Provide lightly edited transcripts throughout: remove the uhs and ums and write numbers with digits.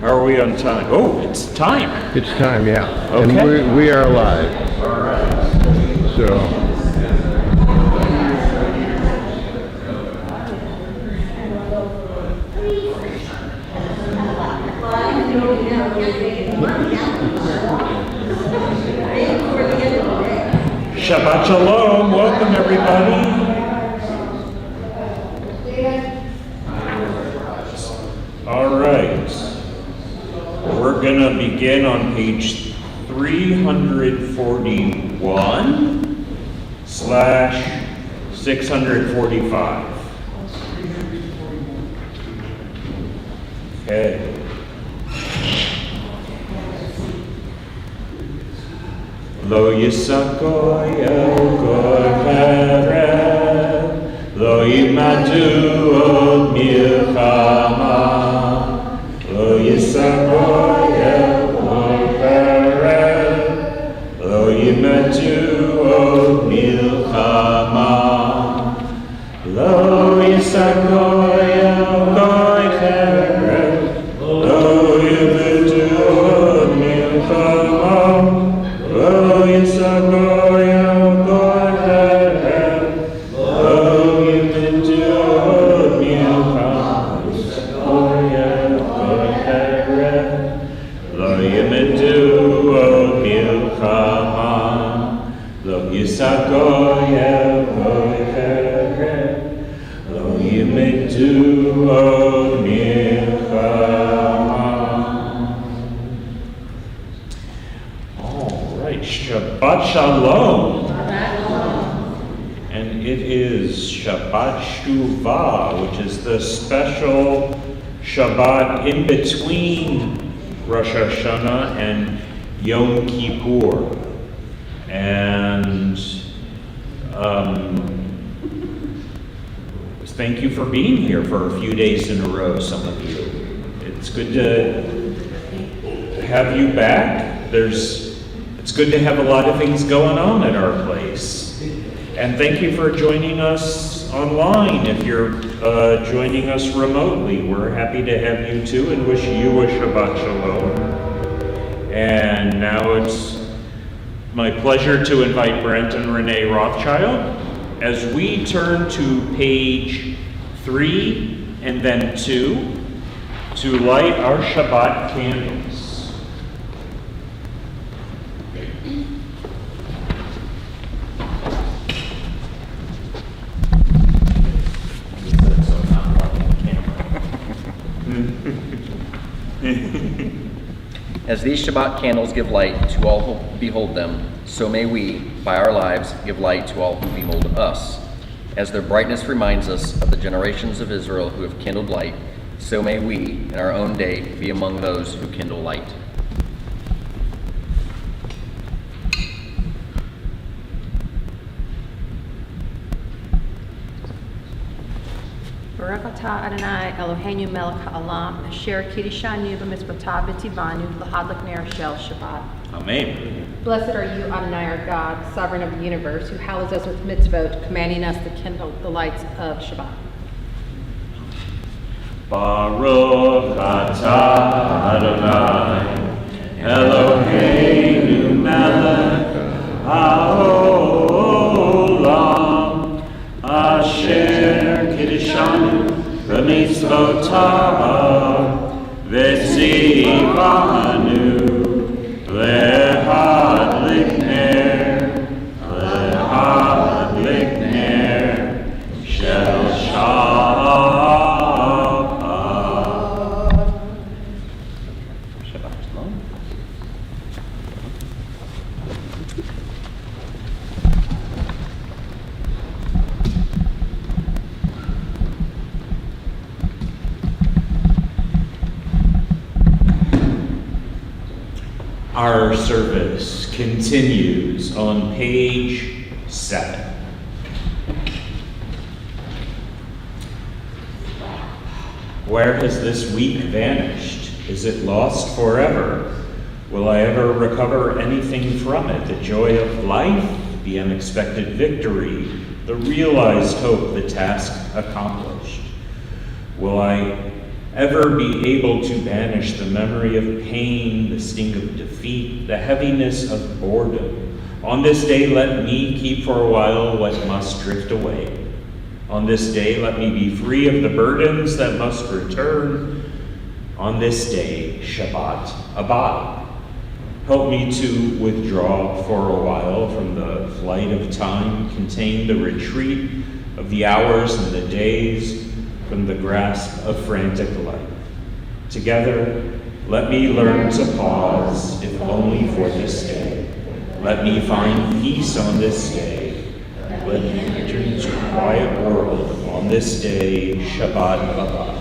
How are we on time? Oh, it's time. It's time, yeah. Okay. And we are live. All right. So, Shabbat Shalom. Welcome, everybody. All right. We're going to begin on page 341/645. Okay. Lo yisakoy el kol keret, lo yimadu od milchama, lo yisakoy el kol keret, lo yimadu od milchama, lo yisakoy el kol keret, lo yimadu od milchama. Lo yisakoy el kol keret, lo yimadu od milchama. Yisakoy el kol keret, lo yimadu od milchama. Lo yisakoy el kol keret, lo yimadu od milchama. Shabbat Shalom. And it is Shabbat Shuvah, which is the special Shabbat in between Rosh Hashanah and Yom Kippur. And thank you for being here for a few days in a row, some of you. It's good to have you back. It's good to have a lot of things going on at our place. And thank you for joining us online. If you're joining us remotely, we're happy to have you too and wish you a Shabbat Shalom. And now it's my pleasure to invite Brent and Renee Rothschild as we turn to page 3 and then 2 to light our Shabbat candles. As these Shabbat candles give light to all who behold them, so may we, by our lives, give light to all who behold us. As their brightness reminds us of the generations of Israel who have kindled light, so may we, in our own day, be among those who kindle light. Baruch atah Adonai Eloheinu melech ha'olam asher kiddushanu b'mitzvotah v'tivanu l'hadlik ner shel Shabbat. Amen. Blessed are you, Adonai, our God, sovereign of the universe, who hallows us with mitzvot, commanding us to kindle the lights of Shabbat. Baruch atah Adonai Eloheinu melech ha'olam asher kiddushanu b'mitzvotav v'tzivanu lehadlik ner shel Shabbat. Shabbat Shalom. Our service continues on page 7. Where has this week vanished? Is it lost forever? Will I ever recover anything from it? The joy of life, the unexpected victory, the realized hope, the task accomplished. Will I ever be able to banish the memory of pain, the sting of defeat, the heaviness of boredom. On this day, let me keep for a while what must drift away. On this day, let me be free of the burdens that must return. On this day, Shabbat, abide. Help me to withdraw for a while from the flight of time, contain the retreat of the hours and the days from the grasp of frantic life. Together, let me learn to pause, if only for this day. Let me find peace on this day. Let me enter into a quiet world on this day, Shabbat abad.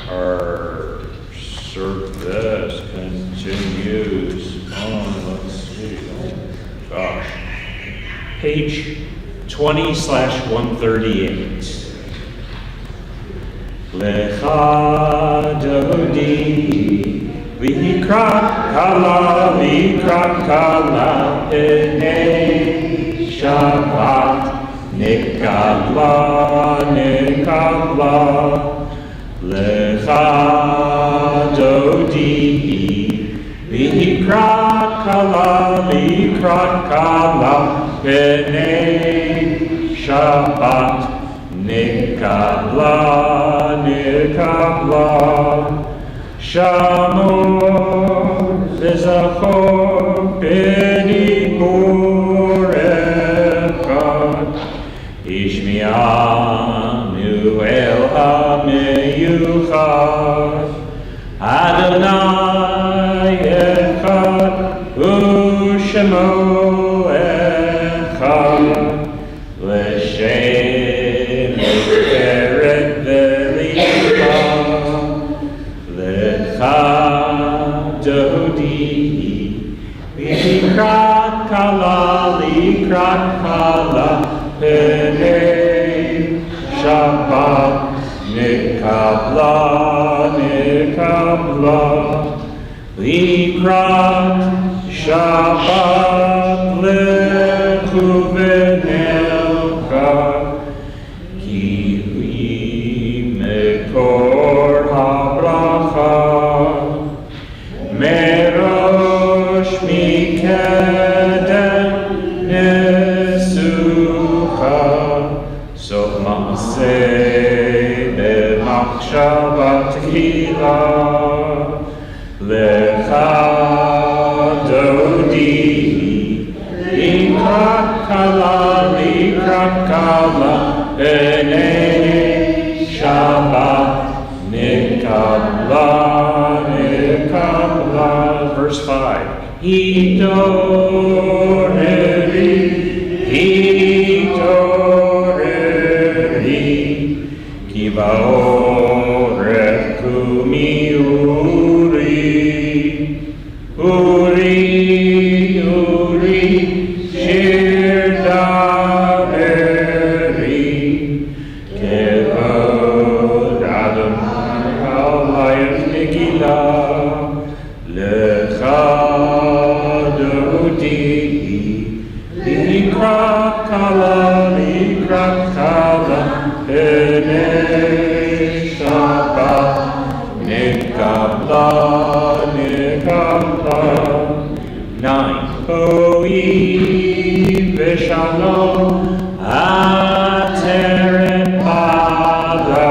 Our service continues on, let's see, gosh, page 20/138. Lecha Dodi, Likrat Kala, Pnei Shabbat, Nikabla. Lecha Dodi, Likrat Kala, Pnei Shabbat, Nikabla. Shamor Zachor B'Dibbur Echad, Ishmi'anu El HaMeyuchad, Adonai Echad U'Shemo Echad, L'Shem Echeret V'Licha. Lecha Dodi, Likrat Kala, Pnei Shabbat, Nikabla. Likrat Shabbat, Lechu V'Nelcha, Ki Mekor HaBracha, Merosh Mikedem Nesucha, Sof Ma'aseh B'Machshavat Tehila. Lecha Dodi, Likrat Kala, B'nei Shabbat, Nikabla. Verse 5. Hitoreri, Ki ba'orech kumi Uri, Shir Daveri, Kevod Adonai Halayach Megillah. Lecha Dodi, Likrat Kala, Pnei Shabbat, Nikabla. 9. Hoi V'Shalom Ateret Bada,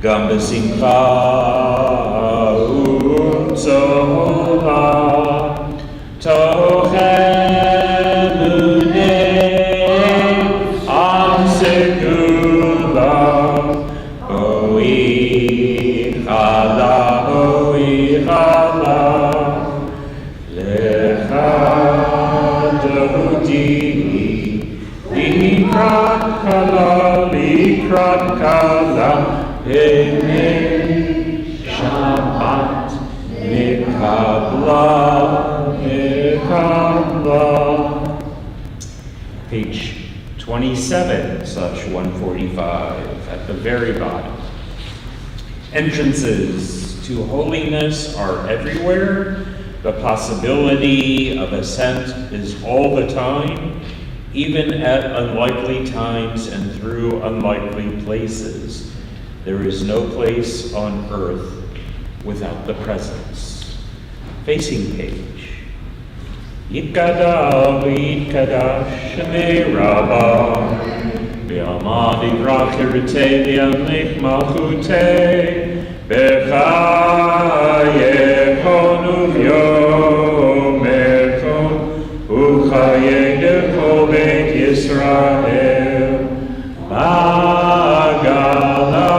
Gam B'Simcha U'Tzola, Tochenu Am Segula, Hoi Chala. Lecha Dodi, Likrat Kala, Pnei Shabbat, Nikabla. Page 27/145, at the very bottom. Entrances to holiness are everywhere. The possibility of ascent is all the time. even at unlikely times and through unlikely places. There is no place on earth without the presence. Facing page. Yitkada v'yitkada shemei rabba B'amadi v'rakirte v'yamlich malchute B'chayekonu v'yomekon Uchayekonu beit Yisrael Bagala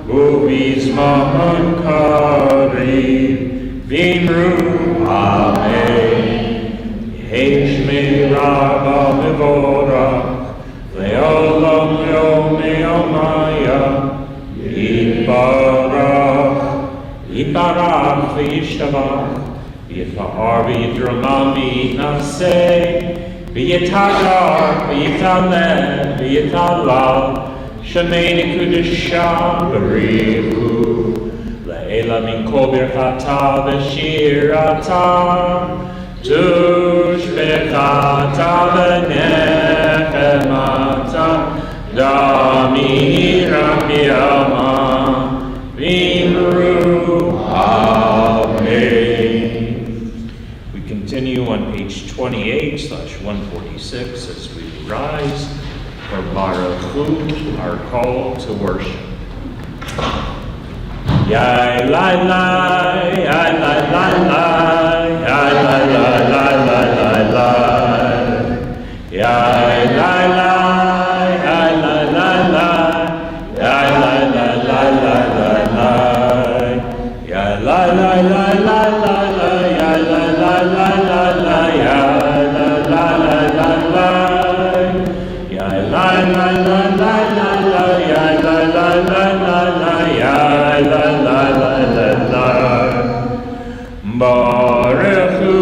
Uvizman karim Vimru Amen Yeheshme Rabba Mevorach Leolam Yome Omaya Yitbarach V'yishtabach V'yitfa'ar V'yitramam V'yitnaseh V'yitadar V'yitaleh V'yitalal Shemei Nekudashah Barichu Le'ela Min Kol Birchata V'shirata Tushbechata V'nechemata Dami Rabiyama V'imru Amen. We continue on page 28/146 as we rise for Baruch Hu, our call to worship. Yai lai lai, yai lai lai lai, yai lai lai lai lai lai lai. Yai lai lai, yai lai lai lai, yai lai lai lai lai lai lai. Yai lai lai lai lai lai lai, yai lai lai lai lai lai, yai lai lai lai lai lai. Yai lai lai lai lai lai lai, yai lai lai lai lai lai, yai lai lai lai lai lai. Baruch Hu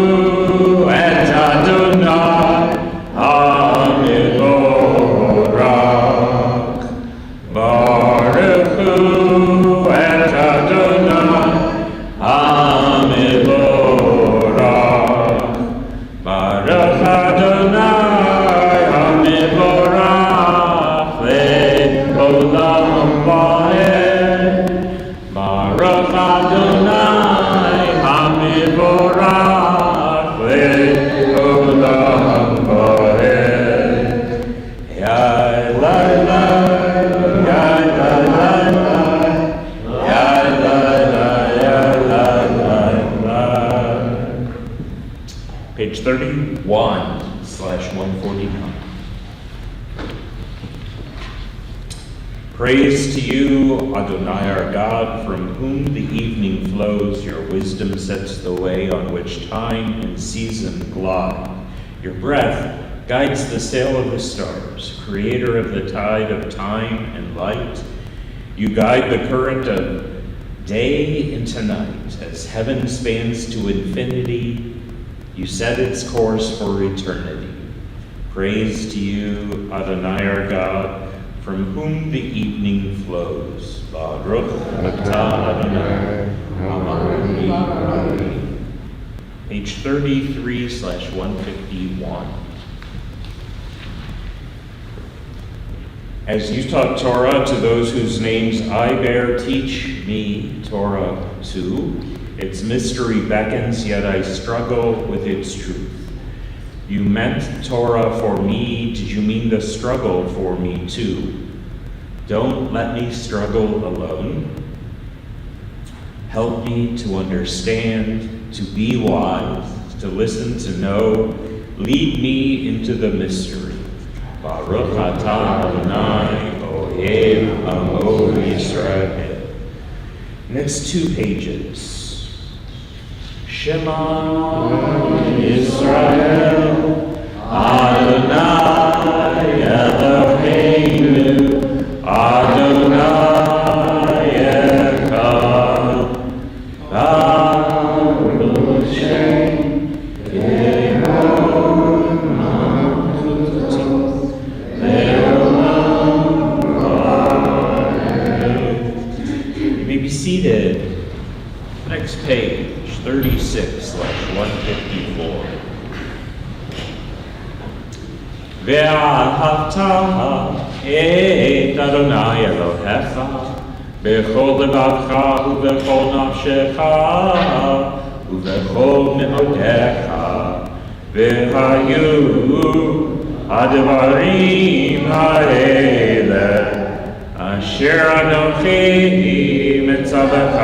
et Adonai HaMevorach. Baruch Hu et Adonai HaMevorach. Baruch Adonai HaMevorach le'olam va'ed. Baruch Adonai HaMevorach le'olam va'ed. Yai lai lai, yai lai lai lai, yai lai lai, yai lai lai lai. Page 31/149. Praise to you, Adonai our God, from whom the evening flows. Your wisdom sets the way on which time and season glide. Your breath guides the sail of the stars, creator of the tide of time and light. You guide the current of day into night. As heaven spans to infinity, you set its course for eternity. Praise to you, Adonai our God, from whom the evening flows. Baruch atah Adonai Hamelech. Page 33/151. As you taught Torah to those whose names I bear, teach me Torah too. Its mystery beckons, yet I struggle with its truth. You meant Torah for me, did you mean the struggle for me too? Don't let me struggle alone. Help me to understand, to be wise, to listen, to know. Lead me into the mystery. Baruch atah Adonai, Ohev Amo Yisrael. Next 2 pages. Shema Yisrael, Adonai Eloheinu, Adonai Echad. Baruch Shem Yehovah Malchuto Le'olam Va'ed. You may be seated. Next page. 36/154. ואהבת את אדוני אלוהיך בכל לבבך ובכל נפשך ובכל מאודיך, והיו הדברים האלה אשר אנוכי מצווך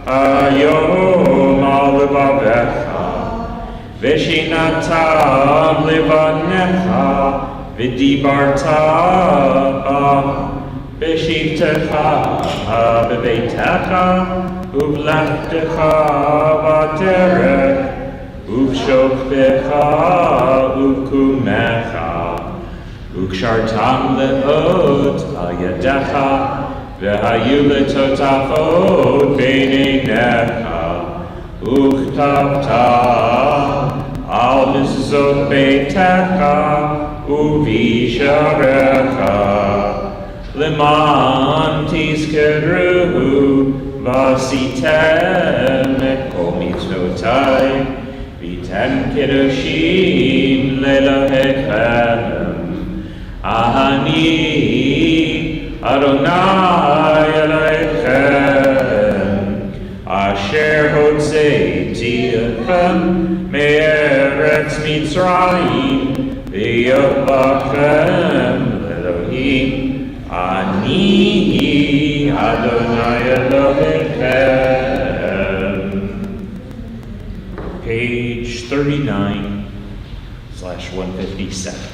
היום על לבבך, ושינתם לבניך ודיברת בשבתך בביתך ובלכתך בדרך ובשוכבך ובקומך, וקשרתם לאות על ידיך, והיו לטוטפות בין עיניך, וכתבת על מזוזות ביתך ובשעריך, למען תזכרו ועשיתם את כל מצוותיי, והייתם קדושים לאלוהיכם. אני אדוני אלוהיכם, אשר הוצאתי אתכם מארץ מצרים, להיות לכם לאלוהים. אני אדוני אלוהיכם. Page 39/157.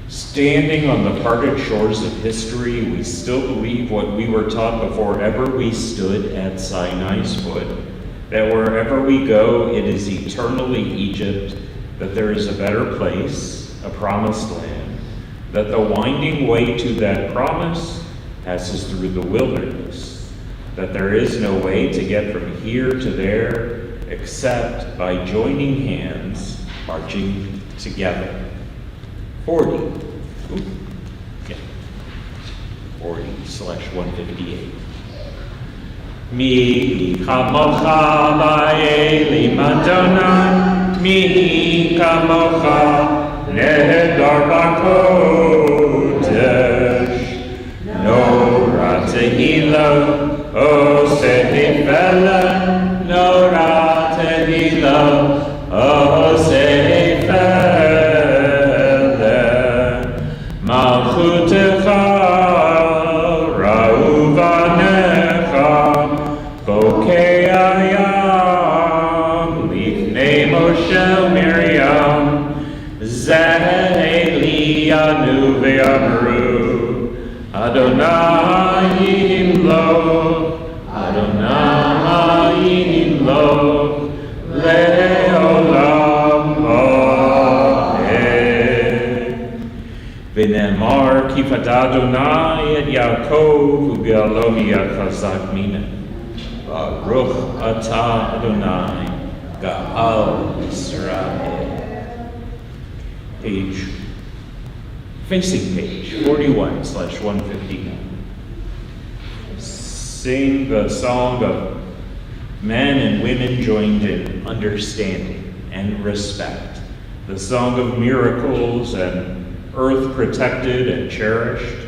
Standing on the parted shores of history, we still believe what we were taught before ever we stood at Sinai's foot, that wherever we go, it is eternally Egypt, that there is a better place, a promised land, that the winding way to that promise passes through the wilderness, that there is no way to get from here to there except by joining hands, marching together. 40/158. Mi kamocha ba'elim Adonai, mi kamocha nehedar b'kodesh, nora tehila oseh fela, nora tehila oseh fela, malchutecha ra'uvanecha bokei hayam lifnei Moshe Miriam ze'eliyanu ve'amru Adonai yimloch, Adonai yimloch le'olam amen. V'ne'emar ki fada Adonai et Yaakov u'ge'alo miyad chazak mineh. Baruch atah Adonai ga'al Yisrael. Facing page 41/159. Sing the song of men and women joined in understanding and respect, the song of miracles and earth protected and cherished,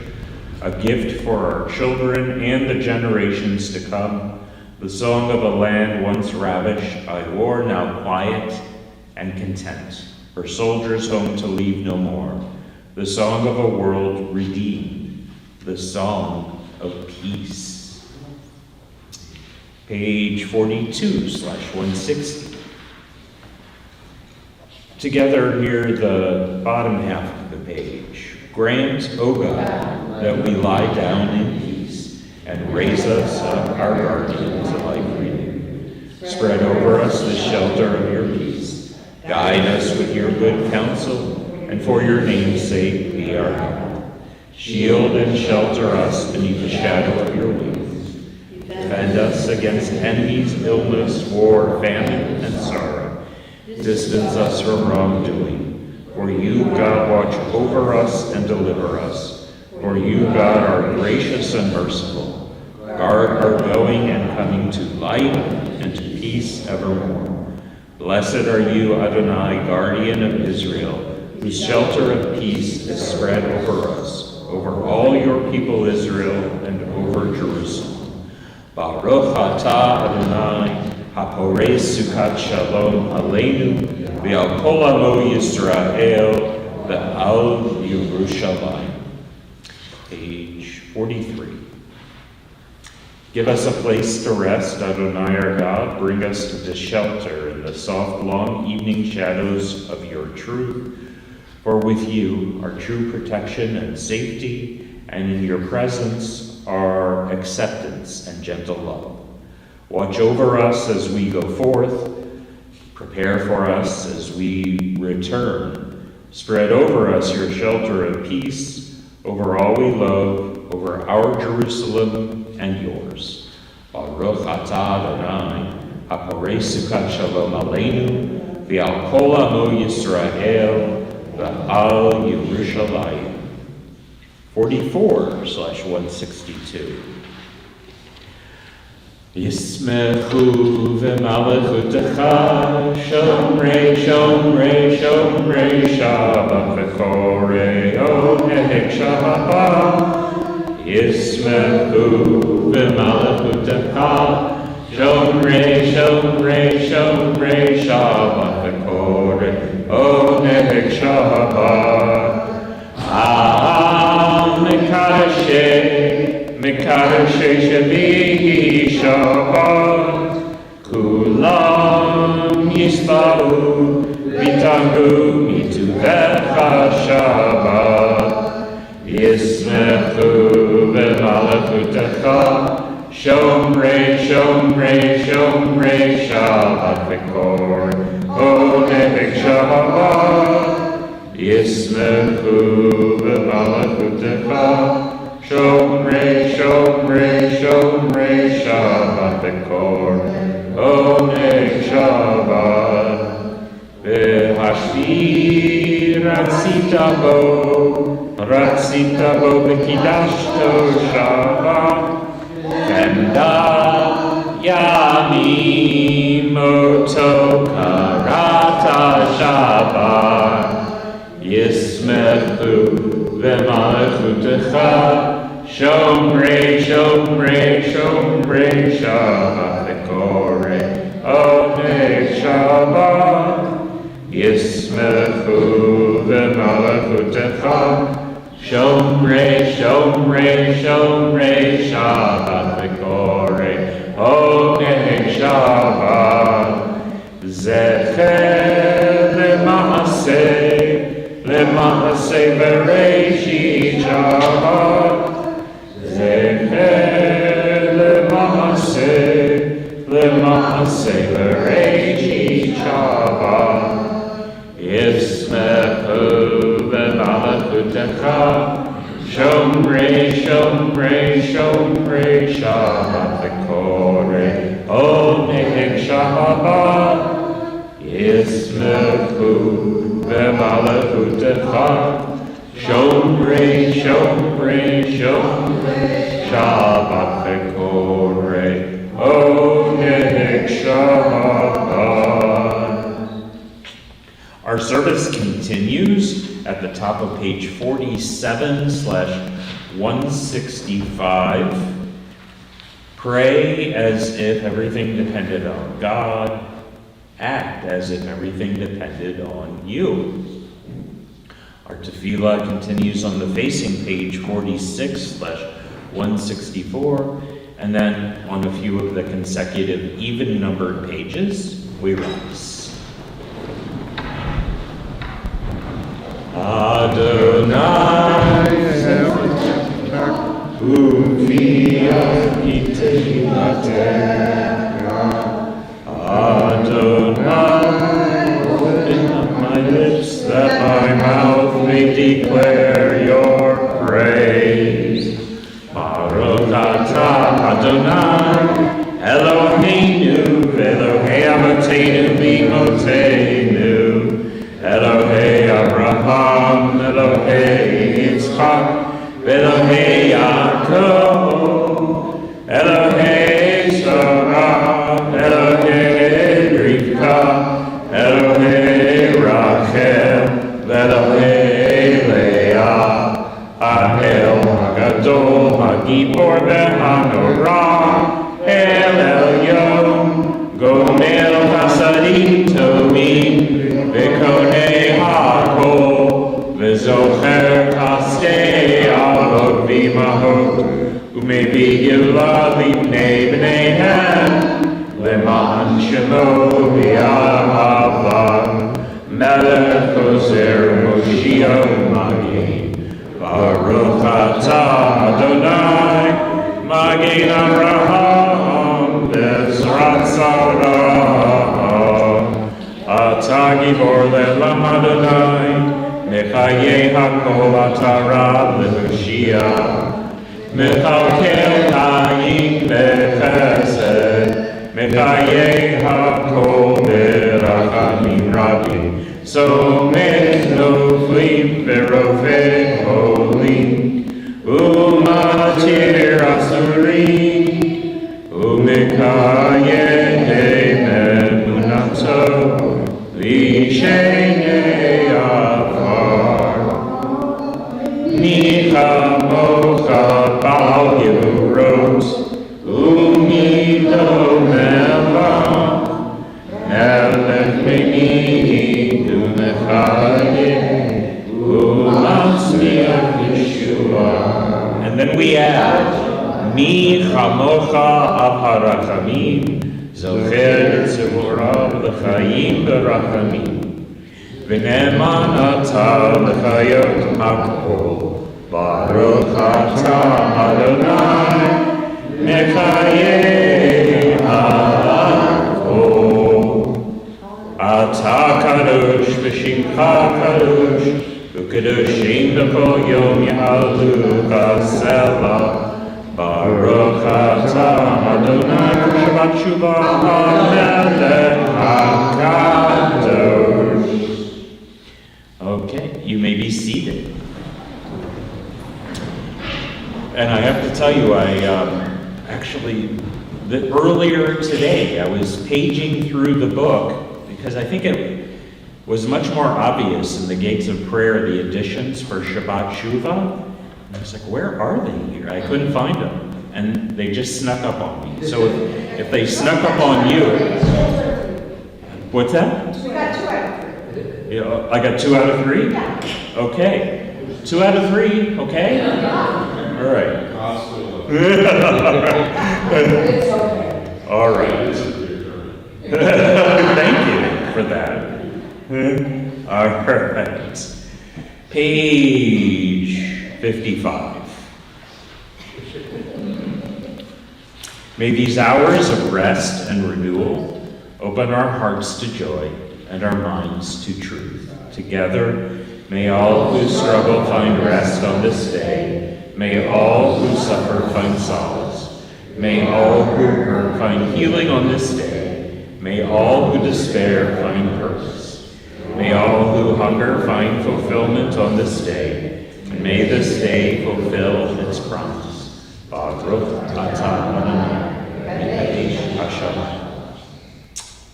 a gift for our children and the generations to come, the song of a land once ravished by war, now quiet and content, her soldiers home to leave no more, the song of a world redeemed, the song of peace. Page 42/160. Together near the bottom half of the page, grant, O God, that we lie down in peace and raise us up our guardians of life reading. Spread over us the shelter of your peace. Guide us with your good counsel, and for your name's sake be our help. Shield and shelter us beneath the shadow of your wings. Defend us against enemies, illness, war, famine, and sorrow. Distance us from wrongdoing. For you, God, watch over us and deliver us. For you, God, are gracious and merciful. Guard our going and coming to light and to peace evermore. Blessed are you, Adonai, guardian of Israel, whose shelter of peace is spread over us, over all your people Israel, and over Jerusalem. Baruch atah Adonai, haporei sukat shalom aleinu, ve'al kol amo Yisrael, ve'al Yerushalayim. Page 43. Give us a place to rest, Adonai our God. Bring us to the shelter in the soft, long evening shadows of your truth. For with you are true protection and safety, and in your presence are acceptance and gentle love. Watch over us as we go forth. Prepare for us as we return. Spread over us your shelter of peace, over all we love, over our Jerusalem and yours. Baruch atah Adonai, haporei sukat shalom aleinu, ve'al kol amo Yisrael, ve'al Yerushalayim. 44/162. Yismechu v'malachutecha, shomrei, shomrei, shomrei, Shabbat v'korei, oneg Shabbat. Yismechu v'malachutecha, shomrei, shomrei, shomrei, Shabbat v'korei, oneg Shabbat. Mekadashei Shavihi Shabbat, Kulam Yisbahu, V'tangu Mituvecha Shabbat, Yismechu v'malachutecha, Shomrei, Shomrei, Shomrei, Shabbat v'korei, oneg Shabbat, Yismechu v'malachutecha, Shomrei, Shomrei, Shomrei, Shabbat v'korei, oneg Shabbat. V'hashvi ratzita bo v'kidashto Shabbat, v'emda yamim oto karata Shabbat, Yismechu v'malachutecha, Shomrei, Shomrei, Shomrei, Shabbat v'korei, oneg Shabbat, Yismechu v'malachutecha, Shomrei, Shomrei, Shomrei, Shabbat v'korei, oneg Shabbat. Zecher Lema'aseh Bereshit Shabbat, Zecher Lema'aseh Bereshit Shabbat, Yismechu v'malachutecha, Shomrei, Shomrei, Shomrei, Shabbat v'korei, oneg Shabbat, Yismechu v'malachutecha, Shomrei, Shomrei, Shomrei, Shabbat v'korei, oneg Shabbat. Our service continues at the top of page 47/165. Pray as if everything depended on God. Act as if everything depended on you. Our tefillah continues on the facing page 46/164, and then on a few of the consecutive even-numbered pages, we rise. Adonai uvia itehilatecha. Adonai, open up my lips that my mouth may declare your praise. Baruch atah Adonai, Eloheinu, Elohei Avotenu v'Imotenu, Elohei Abraham, Elohei Yitzchak, Elohei Yaakov, Elohei Sarah, Elohei Rivka, V'konei hakol, v'zocher kastei avot v'imahot, u'mevi gila libnei b'neihem, Leman shemo v'ahava, Melech Ozer Moshiach Magin, Baruch atah Adonai, Magin Avraham, Bezrat Sarah, Atah Gibor le'lam Adonai, Mechayeh hakol atah le'Moshiach, Mechalkel hayim bechesed, Mechayeh hakol berachamim rabim, so noflim berofei holim, umatir asurim, umekayeh emunato, lishenei afar. Nicha mocha bal yehuros, umido melam, melech meni umechayeh, umasmiach Yeshua. And then we add, Mi chamocha aparachamim, zocher tzivurav l'chayim berachamim. V'ne'eman atah l'chayot hakol, Baruch atah Adonai, Mechayeh hakol. Atah kadosh v'shimcha kadosh, u'kadoshim b'kol yom ya'aluka selah. Baruch atah Adonai v'shabbat shuvah ha'melech hakadosh. Okay, you may be seated. And I have to tell you, earlier today, I was paging through the book because I think it was much more obvious in the Gates of Prayer, the editions for Shabbat Shuvah. And I was like, where are they here? I couldn't find them. And they just snuck up on me. So if they snuck up on you, what's that? We got 2 out of 3. Yeah, I got 2 out of 3? Yeah. Okay. 2 out of 3, okay? All right. It's okay. All right. Thank you for that. All right. Page 55. May these hours of rest and renewal open our hearts to joy and our minds to truth. Together, may all who struggle find rest on this day. May all who suffer find solace. May all who hurt find healing on this day. May all who despair find purpose. May all who hunger find fulfillment on this day. And may this day fulfill its promise. Baruch atah Adonai, Hashem.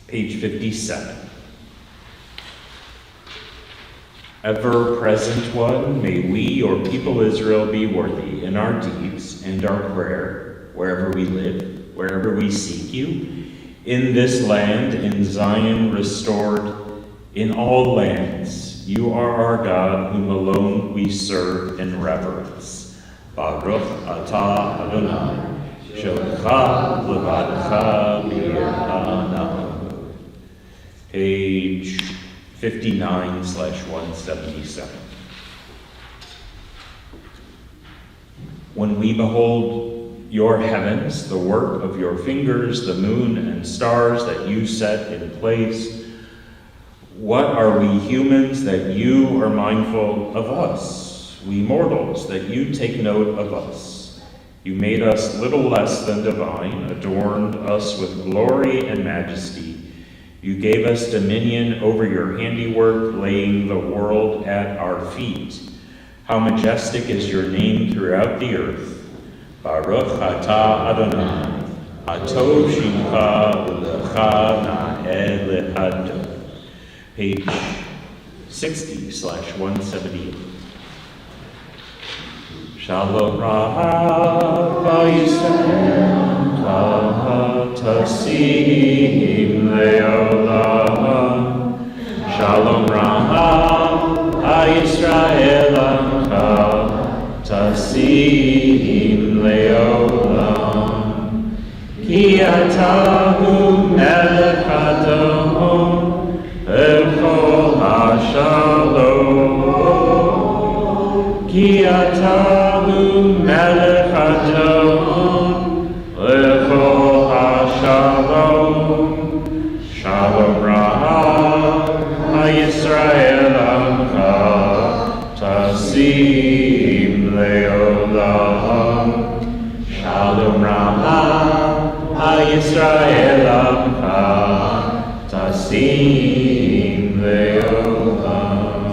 Page 57. Ever-present one, may we, your people Israel, be worthy in our deeds and our prayer, wherever we live, wherever we seek you, in this land, in Zion restored, in all lands. You are our God, whom alone we serve in reverence. Baruch atah Adonai, shelcha levadcha b'yir'ana. Page 59/177. When we behold your heavens, the work of your fingers, the moon and stars that you set in place, what are we humans that you are mindful of us? We mortals that you take note of us. You made us little less than divine, adorned us with glory and majesty. You gave us dominion over your handiwork, laying the world at our feet. How majestic is your name throughout the earth. Baruch atah Adonai, atov shimcha u'lecha na'eh le'ado. Page 60/178. Shalom Rav Yisrael, Tasim Le'olam, Shalom Raham HaYisrael Amcha Tasim Leolam Ki Atahu Melech Adon Echol HaShalom Ki Atahu Melech Adon Echol HaShalom Shalom Raham HaYisrael Amcha Tasim Leolam Shalom Raham HaYisrael Amcha Tasim Leolam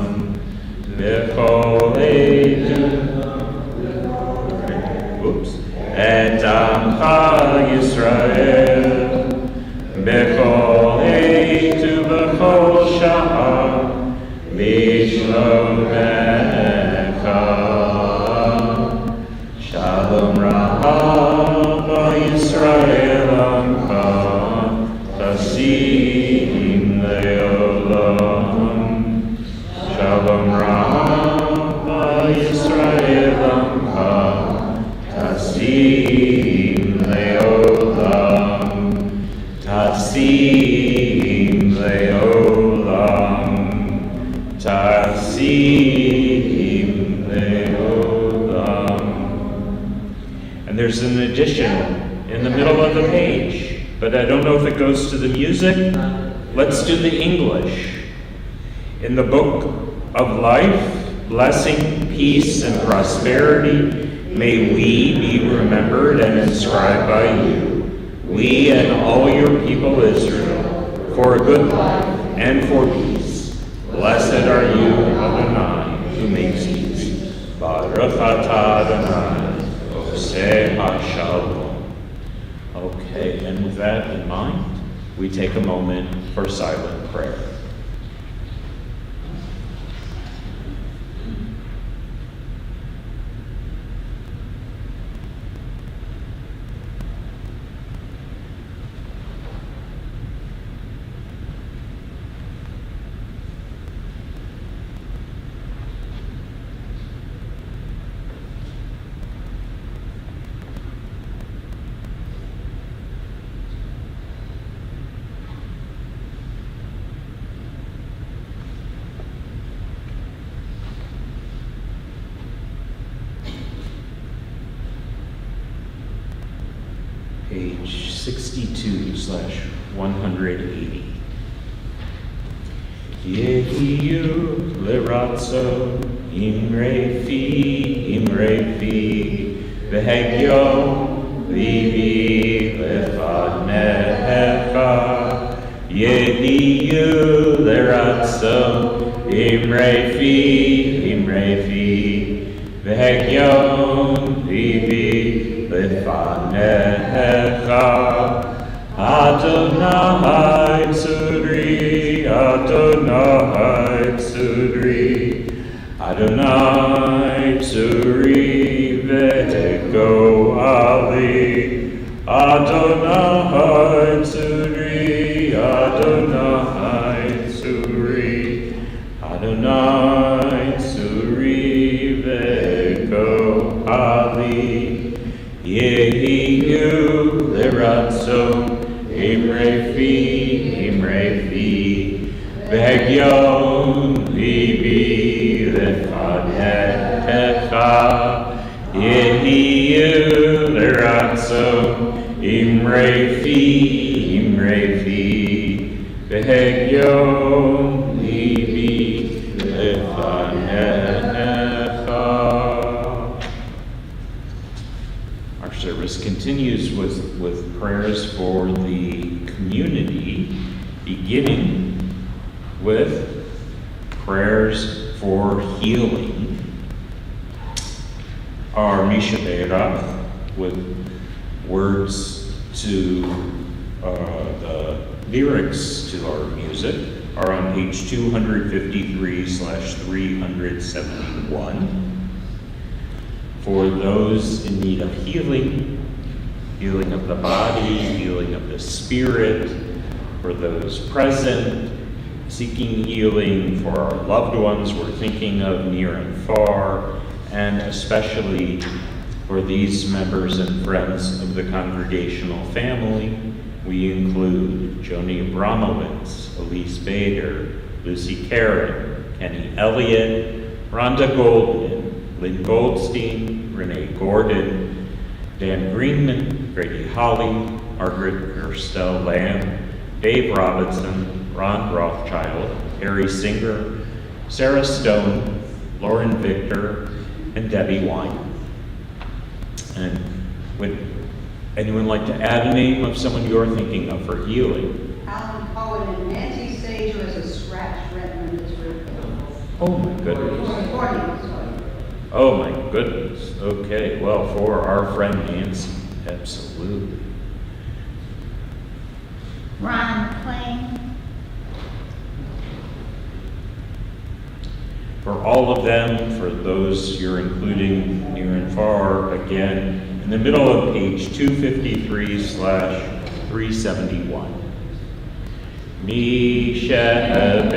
B'chol Et Amcha Yisrael B'chol Eitu B'chol Sha'ar B'shlomecha Shalom Raham HaYisrael Amcha Tasim Leolam Shalom Raham HaYisrael Amcha Tasim Leolam Tasim Leolam Tasim Leolam. And there's an addition in the middle of the page, but I don't know if it goes to the music. Let's do the English. In the book of life, blessing, peace, and prosperity, may we be remembered and inscribed by you, we and all your people Israel, for a good life and for peace. Blessed are you, Adonai, who makes peace. Baruch atah Adonai, Oseh HaShalom. Okay, and with that in mind, we take a moment for silent prayer. Page 62/180. Yehiyu liratzo imrefi v'hegyo livi lefanecha. Yehiyu liratzo imrefi v'hegyo livi lefanecha. Adonai tzuri, Adonai tzuri, Adonai tzuri v'ego ali. Adonai tzuri, Adonai tzuri, Adonai tzuri v'ego ali. Yehiyu liratzo imrefi v'hegyon libi lefanecha. Yehiyu liratzo imrefi v'hegyon libi lefanecha. Our service continues with prayers for the community, beginning with prayers for healing. Our Misha Be'erach, with words to the lyrics to our music, are on page 253/371. For those in need of healing of the body, healing of the spirit, for those present, seeking healing for our loved ones we're thinking of near and far, and especially for these members and friends of the congregational family. We include Joni Abramowitz, Elise Bader, Lucy Karen, Kenny Elliott, Rhonda Goldman, Lynn Goldstein, Renee Gordon, Dan Greenman, Grady Holly, Margaret Gerstel Lamb, Dave Robinson, Ron Rothschild, Harry Singer, Sarah Stone, Lauren Victor, and Debbie Wine. And would anyone like to add a name of someone you're thinking of for healing? Alan Cohen and Nancy Sage, who has a scratch retina in his rib. Oh my goodness. Sorry. Oh my goodness. Okay, well, for our friend Nancy, absolutely. Ron McLean. For all of them, for those you're including near and far, again, in the middle of page 253/371. Mi she'ebera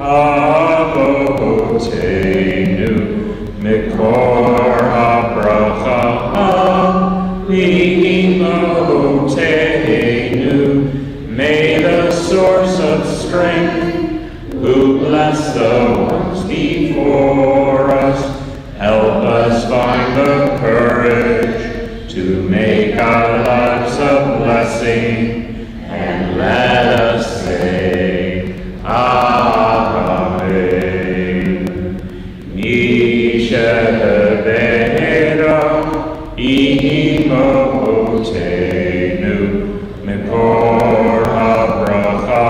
avotenu mikor habracha li'imotenu. May the source of strength, who bless the ones before us, help us find the courage to make our lives a blessing, and let us say, Amen. Mi she'ebera imotenu mikor habracha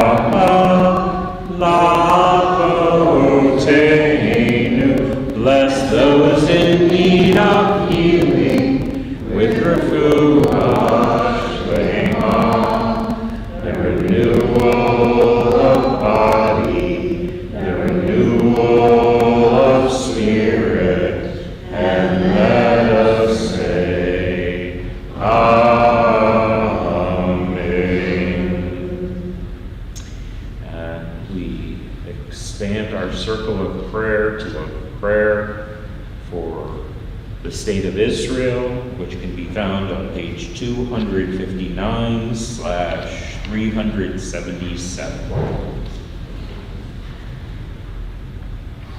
lavotenu. Bless those in need of healing with refuah shlema, the renewal of body, the renewal of spirit, and let us say, Amen. And we expand our circle of prayer to a prayer for the state of Israel, which can be found on page 259/377.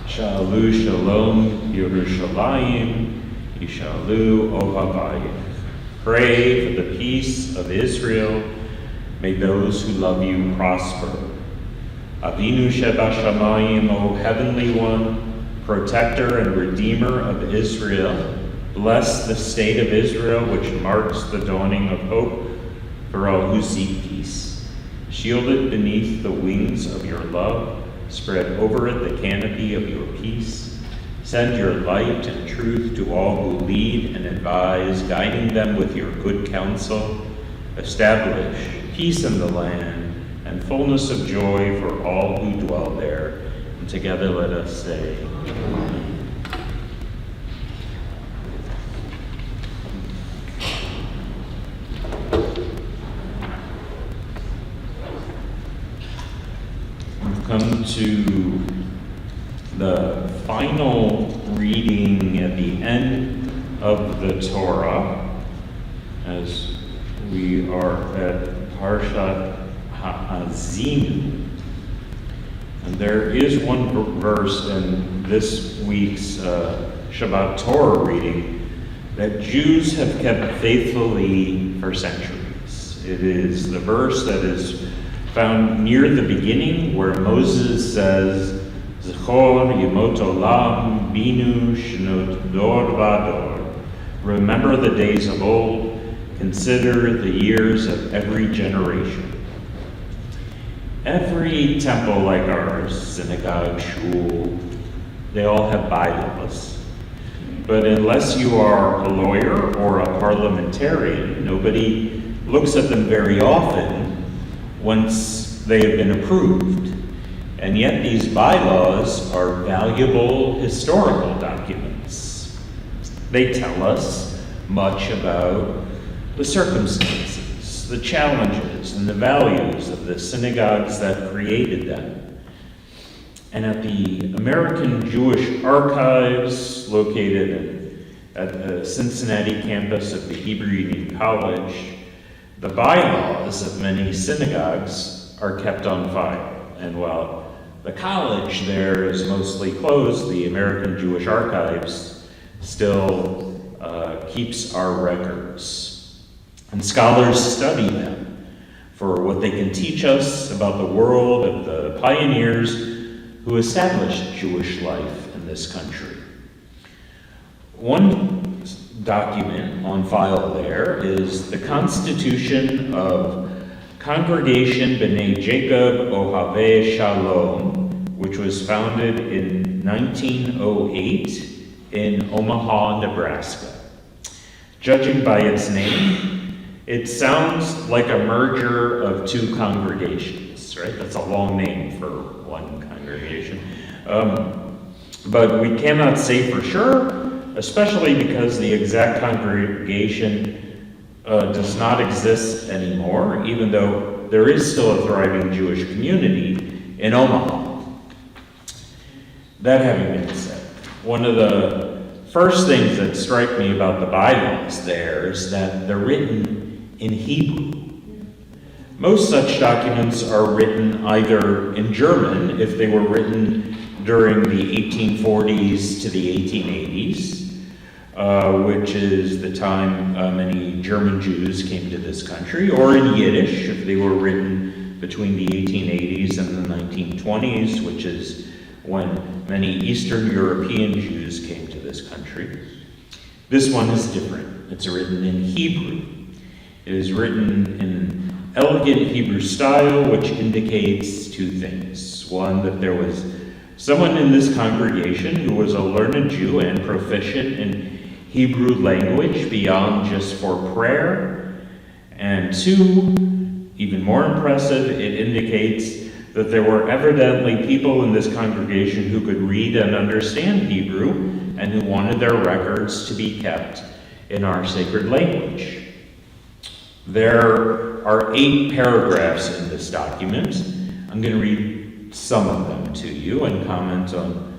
Shalu Sholom Yerushalayim, Yishalu Ohavayim. Pray for the peace of Israel. May those who love you prosper. Avinu Sheba Shamayim, O Heavenly One, Protector and Redeemer of Israel, bless the state of Israel, which marks the dawning of hope for all who seek peace. Shield it beneath the wings of your love. Spread over it the canopy of your peace. Send your light and truth to all who lead and advise, guiding them with your good counsel. Establish peace in the land and fullness of joy for all who dwell there. And together let us say, Amen. We've come to the final reading at the end of the Torah, as we are at Parshat Ha'azinu. And there is one verse in this week's Shabbat Torah reading that Jews have kept faithfully for centuries. It is the verse that is found near the beginning where Moses says, Zechor Yemot Olam Binu Shnot Dor Vador. Remember the days of old, consider the years of every generation. Every temple like ours, synagogue, shul, they all have bylaws. But unless you are a lawyer or a parliamentarian, nobody looks at them very often once they have been approved. And yet these bylaws are valuable historical documents. They tell us much about the circumstances, the challenges, and the values of the synagogues that created them. And at the American Jewish Archives, located at the Cincinnati campus of the Hebrew Union College, the bylaws of many synagogues are kept on file. And while the college there is mostly closed, the American Jewish Archives still keeps our records. And scholars study them for what they can teach us about the world of the pioneers who established Jewish life in this country. One document on file there is the Constitution of Congregation B'nai Jacob Ohavei Shalom, which was founded in 1908 in Omaha, Nebraska. Judging by its name, it sounds like a merger of two congregations, right? That's a long name for one congregation. But we cannot say for sure, especially because the exact congregation does not exist anymore, even though there is still a thriving Jewish community in Omaha. That having been said, one of the first things that strike me about the bylaws there is that they're written in Hebrew. Most such documents are written either in German, if they were written during the 1840s to the 1880s, which is the time many German Jews came to this country, or in Yiddish, if they were written between the 1880s and the 1920s, which is when many Eastern European Jews came to this country. This one is different. It's written in Hebrew. It is written in elegant Hebrew style, which indicates two things. One, that there was someone in this congregation who was a learned Jew and proficient in Hebrew language beyond just for prayer. And two, even more impressive, it indicates that there were evidently people in this congregation who could read and understand Hebrew and who wanted their records to be kept in our sacred language. There are 8 paragraphs in this document. I'm going to read some of them to you and comment on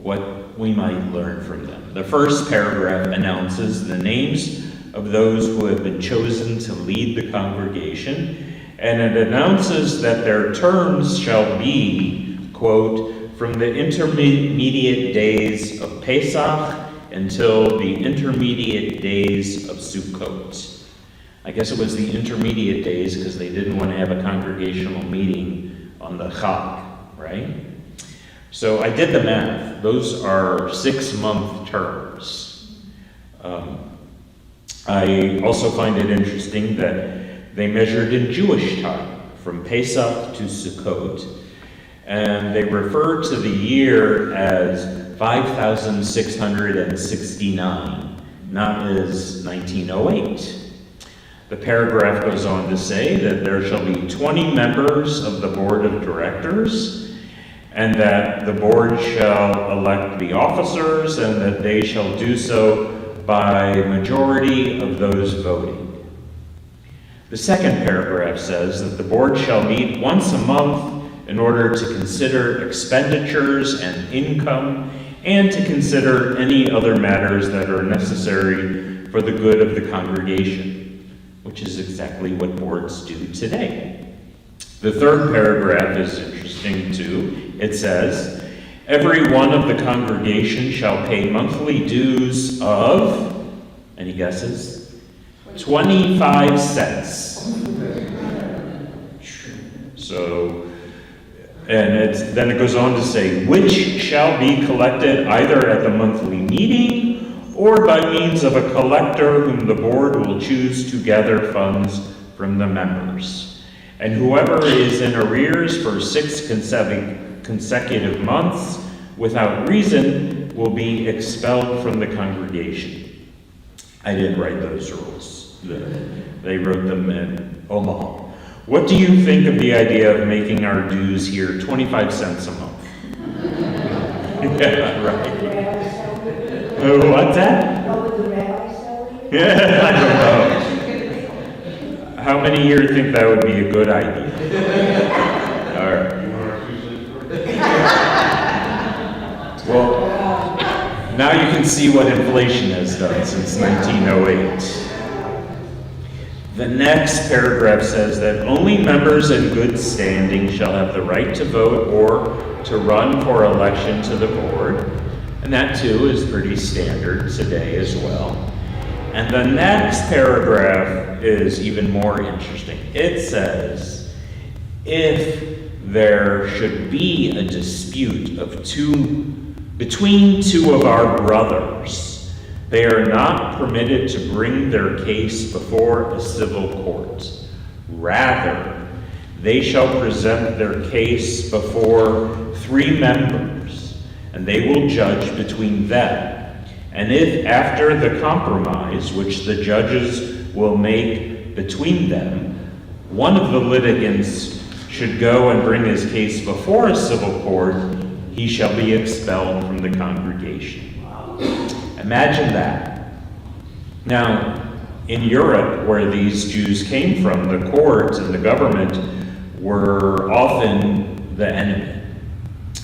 what we might learn from them. The first paragraph announces the names of those who have been chosen to lead the congregation, and it announces that their terms shall be, quote, from the intermediate days of Pesach until the intermediate days of Sukkot. I guess it was the intermediate days because they didn't want to have a congregational meeting on the Chag, right? So I did the math. Those are 6-month terms. I also find it interesting that they measured in Jewish time, from Pesach to Sukkot, and they refer to the year as 5,669, not as 1908. The paragraph goes on to say that there shall be 20 members of the board of directors, and that the board shall elect the officers, and that they shall do so by majority of those voting. The second paragraph says that the board shall meet once a month in order to consider expenditures and income, and to consider any other matters that are necessary for the good of the congregation, which is exactly what boards do today. The third paragraph is interesting too. It says, every one of the congregation shall pay monthly dues of, any guesses? 25 cents. So, and then it goes on to say, which shall be collected either at the monthly meeting or by means of a collector whom the board will choose to gather funds from the members. And whoever is in arrears for 6 consecutive months without reason will be expelled from the congregation. I didn't write those rules. They wrote them in Omaha. What do you think of the idea of making our dues here 25 cents a month? Yeah, right. What's that? Yeah, I don't know. How many here think that would be a good idea? All right. Well, now you can see what inflation has done since 1908. The next paragraph says that only members in good standing shall have the right to vote or to run for election to the board. And that too is pretty standard today as well. And the next paragraph is even more interesting. It says, if there should be a dispute between two of our brothers, they are not permitted to bring their case before a civil court. Rather, they shall present their case before 3 members, and they will judge between them. And if after the compromise which the judges will make between them, one of the litigants should go and bring his case before a civil court, he shall be expelled from the congregation. Imagine that. Now, in Europe, where these Jews came from, the court and the government were often the enemy.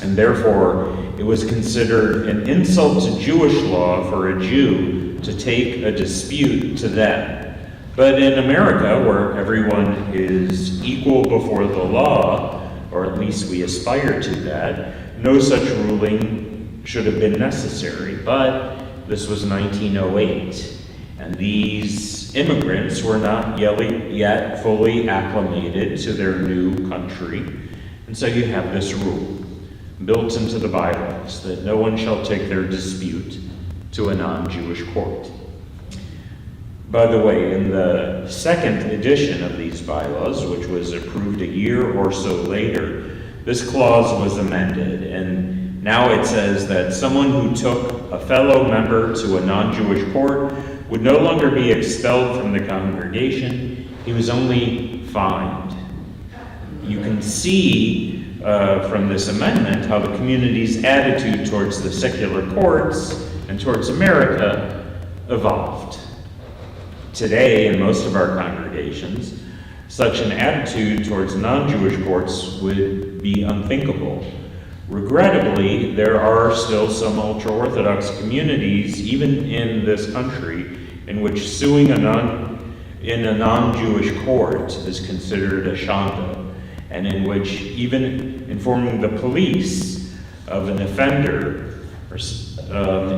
And therefore, it was considered an insult to Jewish law for a Jew to take a dispute to them. But in America, where everyone is equal before the law, or at least we aspire to that, no such ruling should have been necessary. But this was 1908, and these immigrants were not yet fully acclimated to their new country. And so you have this rule built into the bylaws that no one shall take their dispute to a non-Jewish court. By the way, in the second edition of these bylaws, which was approved a year or so later, this clause was amended, and now it says that someone who took a fellow member to a non-Jewish court would no longer be expelled from the congregation, he was only fined. You can see from this amendment how the community's attitude towards the secular courts and towards America evolved. Today, in most of our congregations, such an attitude towards non-Jewish courts would be unthinkable. Regrettably, there are still some ultra-Orthodox communities, even in this country, in which suing in a non-Jewish court is considered a shanda, and in which even informing the police of an offender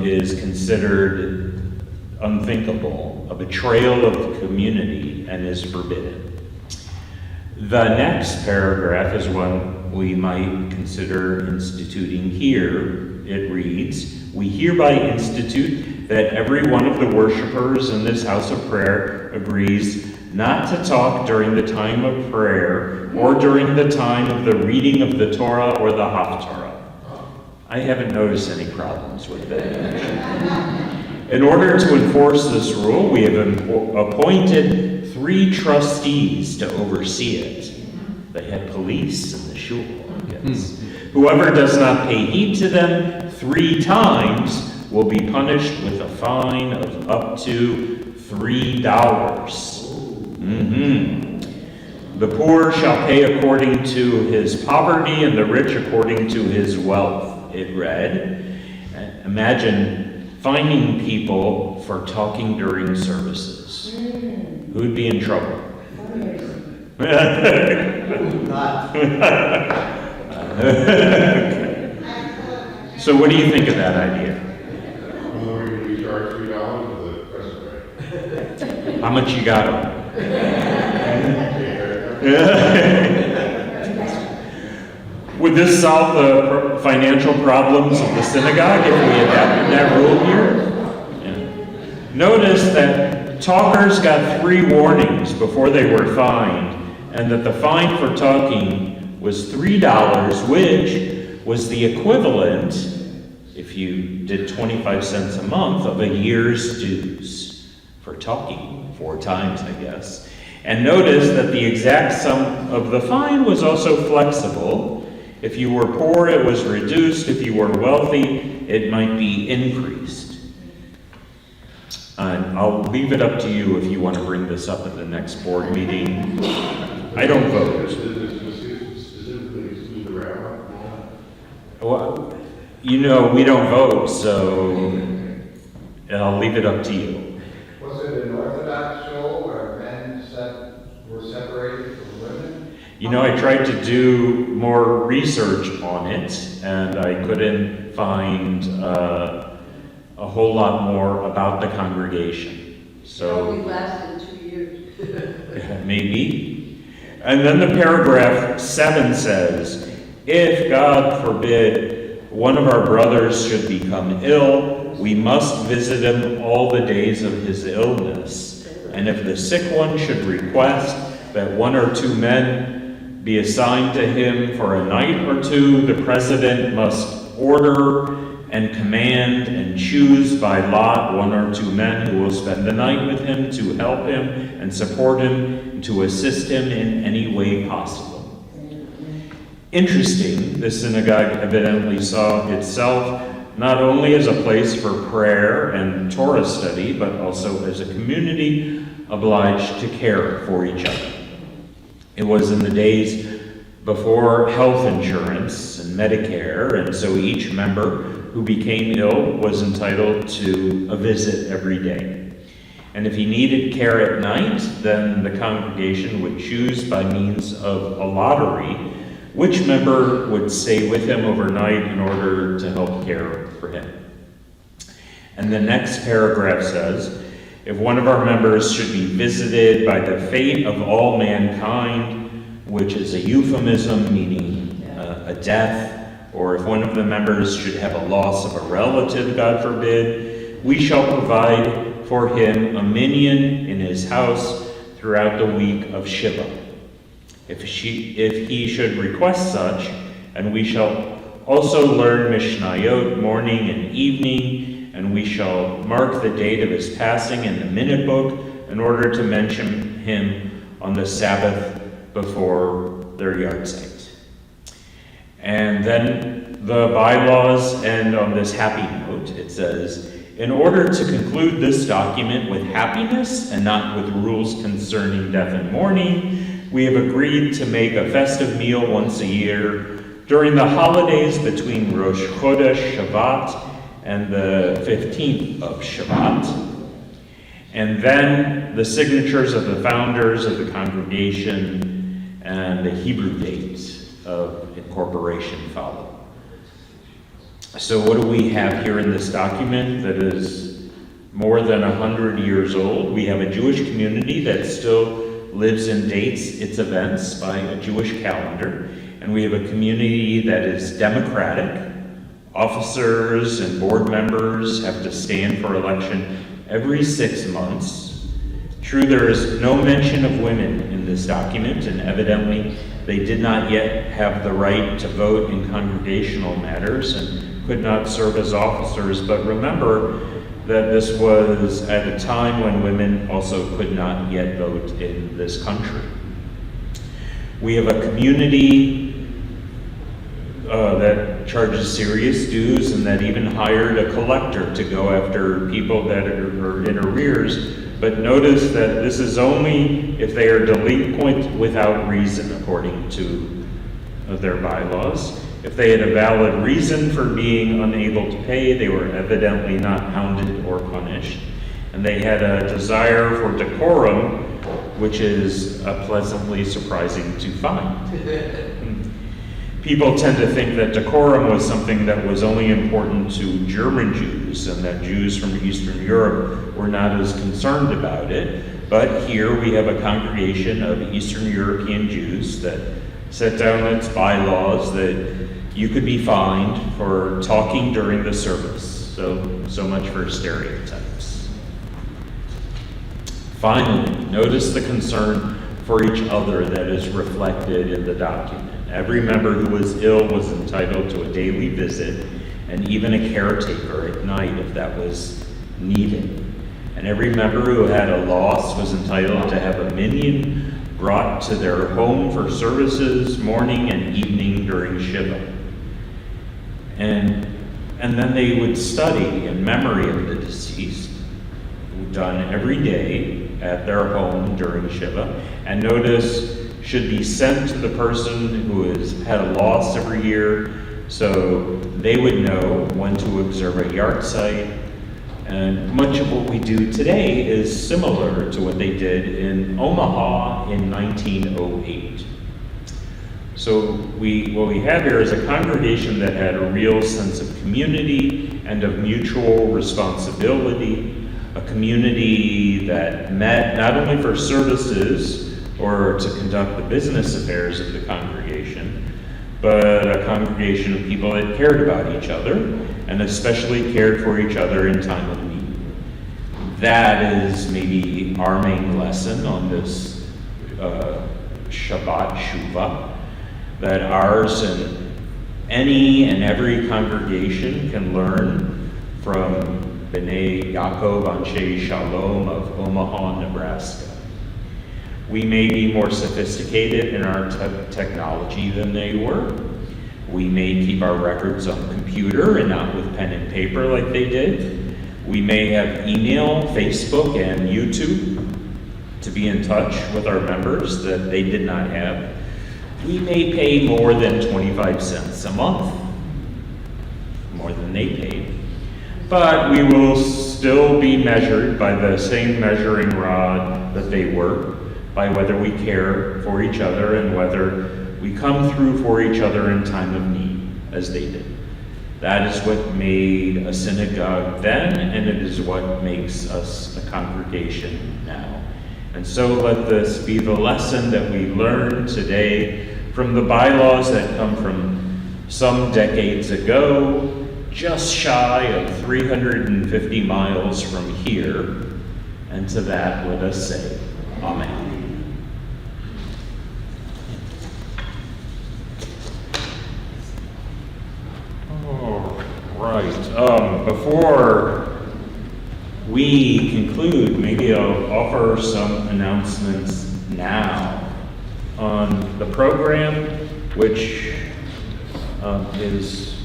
is considered unthinkable, a betrayal of the community, and is forbidden. The next paragraph is one we might consider instituting here. It reads, "We hereby institute that every one of the worshipers in this house of prayer agrees not to talk during the time of prayer or during the time of the reading of the Torah or the Haftarah." I haven't noticed any problems with that. In order to enforce this rule, we have appointed 3 trustees to oversee it. They had police in the shul, I guess. Whoever does not pay heed to them 3 times will be punished with a fine of up to $3. The poor shall pay according to his poverty, and the rich according to his wealth, it read. Imagine fining people for talking during services. Who'd be in trouble? So what do you think of that idea? We charge $3 for the rest. How much you got on? Would this solve the financial problems of the synagogue if we adapted that rule here? Yeah. Notice that talkers got 3 warnings before they were fined, and that the fine for talking was $3, which was the equivalent, if you did 25 cents a month, of a year's dues for talking 4 times, I guess. And notice that the exact sum of the fine was also flexible. If you were poor, it was reduced. If you were wealthy, it might be increased. And I'll leave it up to you if you want to bring this up at the next board meeting. I don't vote. Specifically exclude the rabbi? Well, you know, we don't vote, so I'll leave it up to you. Was it an Orthodox show where men were separated from women? You know, I tried to do more research on it, and I couldn't find a whole lot more about the congregation. It So only lasted 2 years. maybe. And then the paragraph 7 says, if God forbid one of our brothers should become ill, we must visit him all the days of his illness. And if the sick one should request that 1 or 2 men be assigned to him for a night or two, the president must order and command and choose by lot 1 or 2 men who will spend the night with him to help him and support him and to assist him in any way possible. Interesting, this synagogue evidently saw itself not only as a place for prayer and Torah study, but also as a community obliged to care for each other. It was in the days before health insurance and Medicare, and so each member who became ill was entitled to a visit every day. And if he needed care at night, then the congregation would choose by means of a lottery which member would stay with him overnight in order to help care for him. And the next paragraph says, if one of our members should be visited by the fate of all mankind, which is a euphemism meaning a death, or if one of the members should have a loss of a relative, God forbid, we shall provide for him a minyan in his house throughout the week of Shiva. If he should request such, and we shall also learn Mishnayot morning and evening, and we shall mark the date of his passing in the minute book in order to mention him on the Sabbath before their yard site. And then the bylaws end on this happy note. It says, in order to conclude this document with happiness and not with rules concerning death and mourning, we have agreed to make a festive meal once a year during the holidays between Rosh Chodesh Shabbat and the 15th of Shabbat. And then the signatures of the founders of the congregation and the Hebrew date of incorporation follow. So what do we have here in this document that is more than 100 years old? We have a Jewish community that still lives and dates its events by a Jewish calendar, and we have a community that is democratic. Officers and board members have to stand for election every 6 months. True, there is no mention of women in this document, and evidently they did not yet have the right to vote in congregational matters and could not serve as officers, but remember that this was at a time when women also could not yet vote in this country. We have a community that charges serious dues and that even hired a collector to go after people that are in arrears. But notice that this is only if they are delinquent without reason, according to their bylaws. If they had a valid reason for being unable to pay, they were evidently not hounded or punished. And they had a desire for decorum, which is pleasantly surprising to find. People tend to think that decorum was something that was only important to German Jews and that Jews from Eastern Europe were not as concerned about it. But here we have a congregation of Eastern European Jews that set down its bylaws that you could be fined for talking during the service. So much for stereotypes. Finally, notice the concern for each other that is reflected in the document. Every member who was ill was entitled to a daily visit and even a caretaker at night if that was needed. And every member who had a loss was entitled to have a minyan brought to their home for services morning and evening during Shiva. And then they would study in memory of the deceased. done every day at their home during Shiva, and notice should be sent to the person who has had a loss every year, so they would know when to observe a yard site. And much of what we do today is similar to what they did in Omaha in 1908. So what we have here is a congregation that had a real sense of community and of mutual responsibility, a community that met not only for services or to conduct the business affairs of the congregation, but a congregation of people that cared about each other and especially cared for each other in time of need. That is maybe our main lesson on this Shabbat Shuvah, that ours and any and every congregation can learn from B'nai Yaakov Anshe Sholom of Omaha, Nebraska. We may be more sophisticated in our technology than they were. We may keep our records on computer and not with pen and paper like they did. We may have email, Facebook, and YouTube to be in touch with our members that they did not have. We may pay more than 25 cents a month, more than they paid. But we will still be measured by the same measuring rod that they were, by whether we care for each other and whether we come through for each other in time of need, as they did. That is what made a synagogue then, and it is what makes us a congregation now. And so let this be the lesson that we learn today from the bylaws that come from some decades ago, just shy of 350 miles from here. And to that, let us say, Amen. Right. Before we conclude, maybe I'll offer some announcements now on the program, which is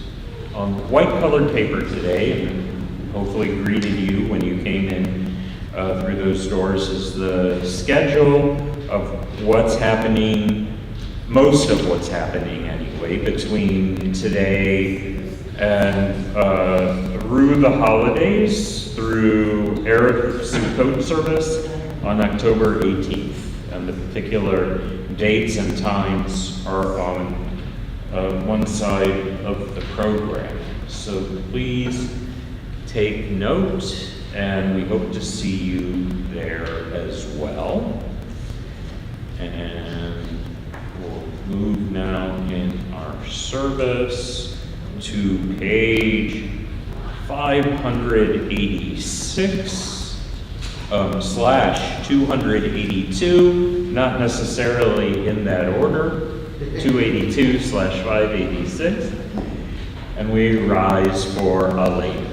on white-colored paper today, and hopefully greeted you when you came in through those doors, is the schedule of what's happening, most of what's happening anyway, between today and through the holidays, through Erev Sukkot service on October 18th. And the particular dates and times are on one side of the program. So please take note, and we hope to see you there as well. And we'll move now in our service to page 586 / 282, not necessarily in that order, 282 / 586, and we rise for a lady.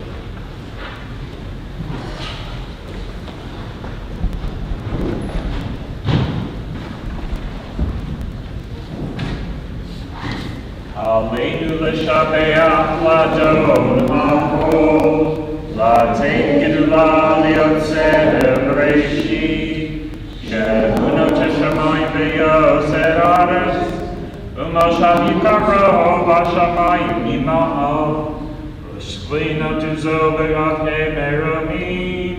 Aleinu l'shabeach l'adon ha'kol, la'tein li'otzeh b'reishit, she'emunot hashamayim v'yoser haaretz, u'moshav yikaro b'shamayim nima'al, u'shklinot uzo b'gafnei meromim,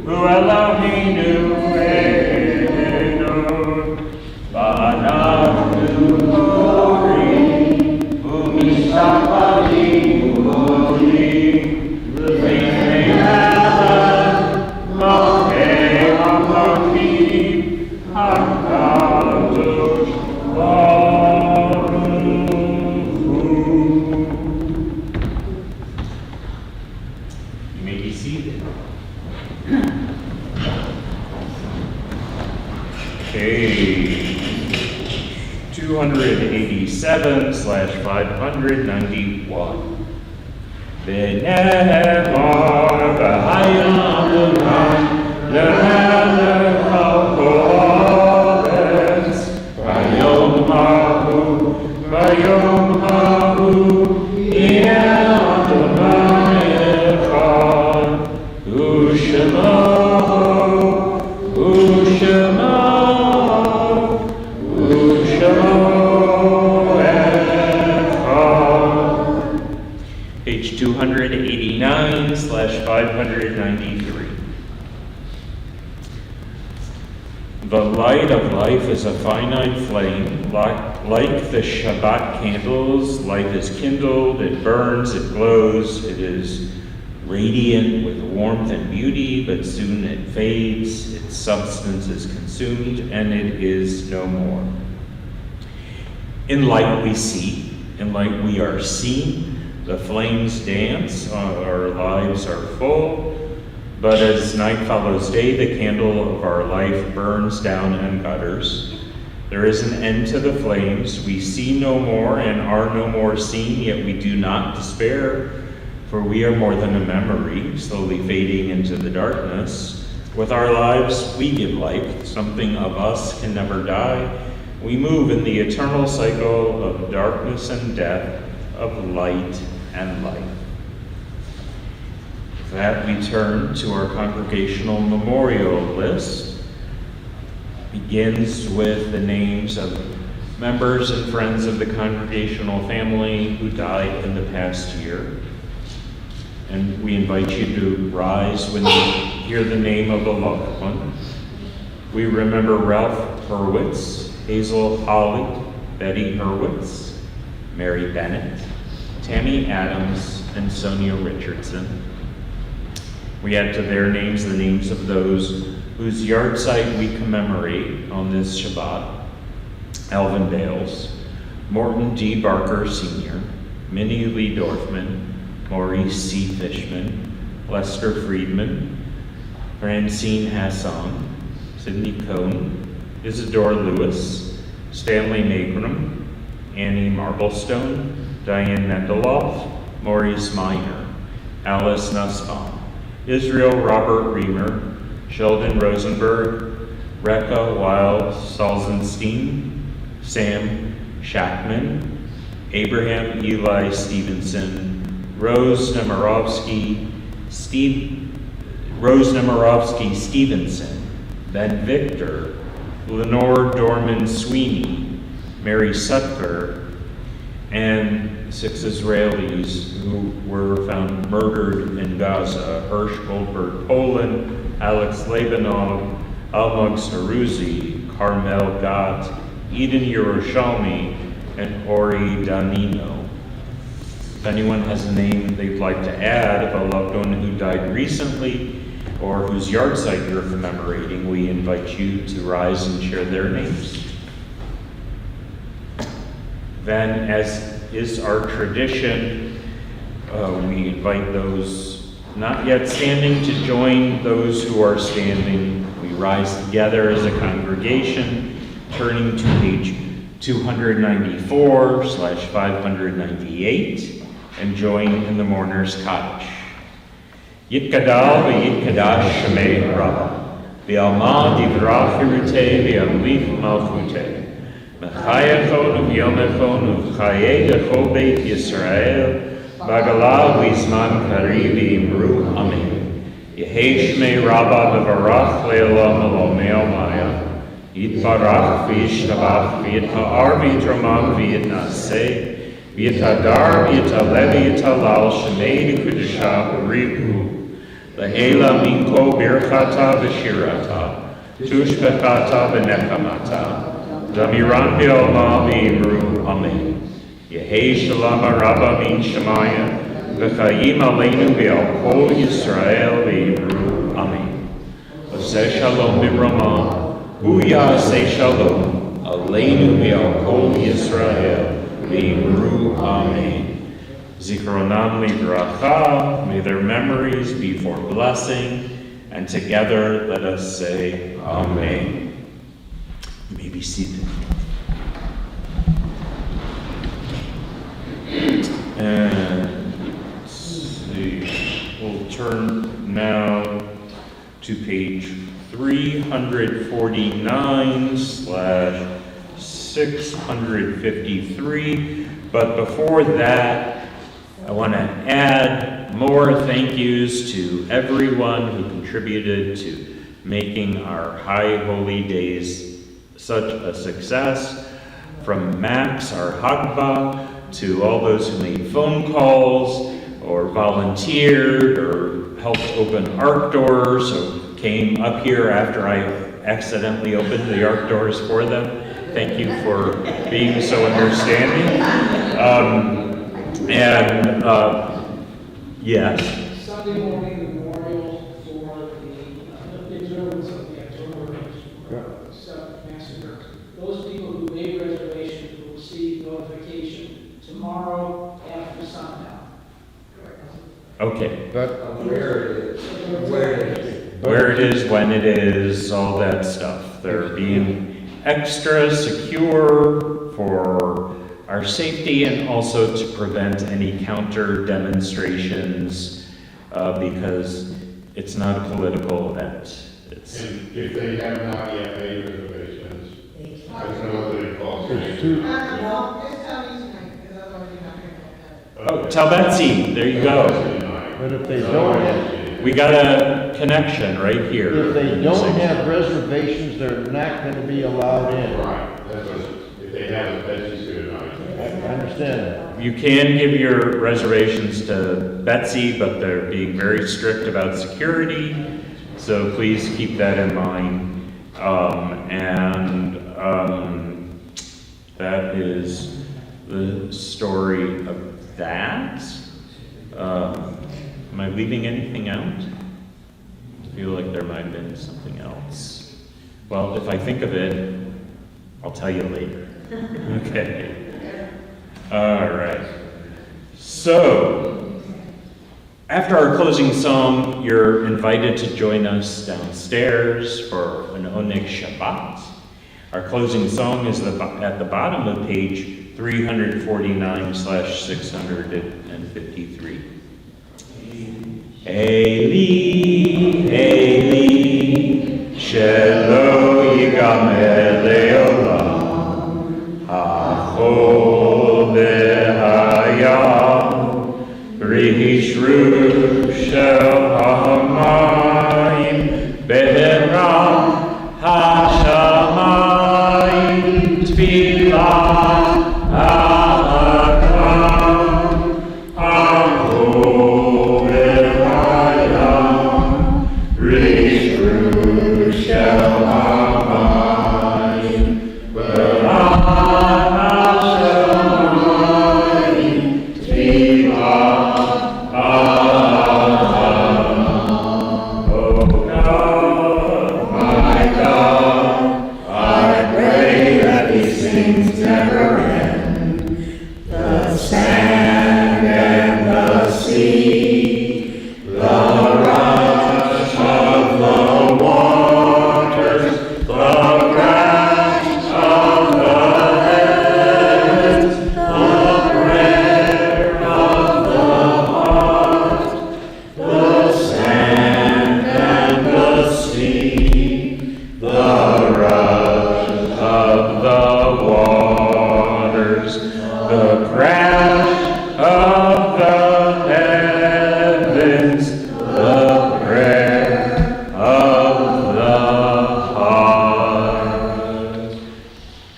u'Eloheinu Eloheinu, v'anachnu morim, U'mishapachim u'modim, v'lifnei Melech Malkei HaMelachim, HaKadosh Baruch Hu. You may be seated. Okay. 287 / 591. V'nehemar v'hayam Adonai lemelech al kol haaretz, v'yom hahu yeh Adonai echad, u'shemo Page 289/593. The light of life is a finite flame. Like the Shabbat candles, life is kindled, it burns, it glows, it is radiant with warmth and beauty, but soon it fades, its substance is consumed, and it is no more. In light we see, in light we are seen, the flames dance, our lives are full, but as night follows day, the candle of our life burns down and gutters. There is an end to the flames. We see no more and are no more seen, yet we do not despair, for we are more than a memory, slowly fading into the darkness. With our lives, we give life. Something of us can never die. We move in the eternal cycle of darkness and death, of light and life. With that, we turn to our congregational memorial list. Begins with the names of members and friends of the congregational family who died in the past year. And we invite you to rise when you hear the name of a loved one. We remember Ralph Hurwitz, Hazel Holly, Betty Hurwitz, Mary Bennett, Tammy Adams, and Sonia Richardson. We add to their names the names of those whose yard site we commemorate on this Shabbat: Alvin Bales, Morton D. Barker Sr., Minnie Lee Dorfman, Maurice C. Fishman, Lester Friedman, Francine Hassan, Sidney Cohn, Isidore Lewis, Stanley Magrum, Annie Marblestone, Diane Mendeloff, Maurice Miner, Alice Nussbaum, Israel Robert Reamer, Sheldon Rosenberg, Rekha Wild Salzenstein, Sam Shackman, Abraham Eli Stevenson, Rose Nemirovsky Stevenson, Ben Victor, Lenore Dorman Sweeney, Mary Sutker, and 6 Israelis who were found murdered in Gaza: Hirsch Goldberg Poland, Alex Lebanov, Almog Saruzi, Carmel Gott, Eden Yerushalmi, and Ori Danino. If anyone has a name they'd like to add of a loved one who died recently or whose yard site you're commemorating, we invite you to rise and share their names. Then, as is our tradition, we invite those not yet standing to join those who are standing. We rise together as a congregation, turning to page 294/598, and join in the mourner's Kaddish. Yitkadal v'yitkadash shemei Rabbah, v'alma divrach hirutei v'amlif malchutei, v'chayachon v'yomechon v'chayei lechol beit Yisrael, v'agala v'izman kari v'imru amen. Yehei shmei Rabbah v'varach le'olam alomei almaya, yitbarach v'yishtabach v'yita'ar v'yitramam v'yitnaseh, v'yitadar v'yitalev v'yitalal shemei d'kudusha v'rihu, Lahela minko birchata v'shirata, tushbechata v'nechamata, damiran v'olma v'imru amen. Yehei shalom araba min shemaya, v'chayim aleinu v'al kol Yisrael v'imru amen. Oseh shalom b'rama, hu ya'aseh shalom, aleinu v'al kol Yisrael v'imru amen. Zichronam livracha, may their memories be for blessing, and together let us say amen. You may be seated. And let's see, we'll turn now to page 349/653, but before that, I want to add more thank yous to everyone who contributed to making our High Holy Days such a success, from Max, our Hagba, to all those who made phone calls or volunteered or helped open ARC doors or came up here after I accidentally opened the ARC doors for them. Thank you for being so understanding. Yes. Sunday morning memorial for the observance of the October 7th massacre. Those people who made reservations will receive notification tomorrow after sundown. Okay. But where it is, where it is. Where it is, when it is, all that stuff. They're being extra secure for our safety and also to prevent any counter demonstrations because it's not a political event. It's And if they have not yet made reservations, I don't know what they call There's it. two, No, just tell me tonight, because I'm already not going to oh, tell Betsy. There you go. but if they don't have, We got a connection right here. If they don't have reservations, they're not gonna be allowed in. Right, that's what, if they haven't, Betsy's good I enough. understand that. You can give your reservations to Betsy, but they're being very strict about security, so please keep that in mind. That is the story of that. Am I leaving anything out? I feel like there might have been something else. Well, if I think of it, I'll tell you later. Okay. All right. So, after our closing song, you're invited to join us downstairs for an Oneg Shabbat. Our closing song is at the bottom of page 349/653. Eli, Eli, shelo yigamer leolam, hachol v'hayam, rishru shel hamayim, be'eram hashamayim, tfilah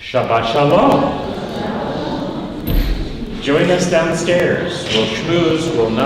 Shabbat Shalom. Join us downstairs. We'll schmooze, we'll not.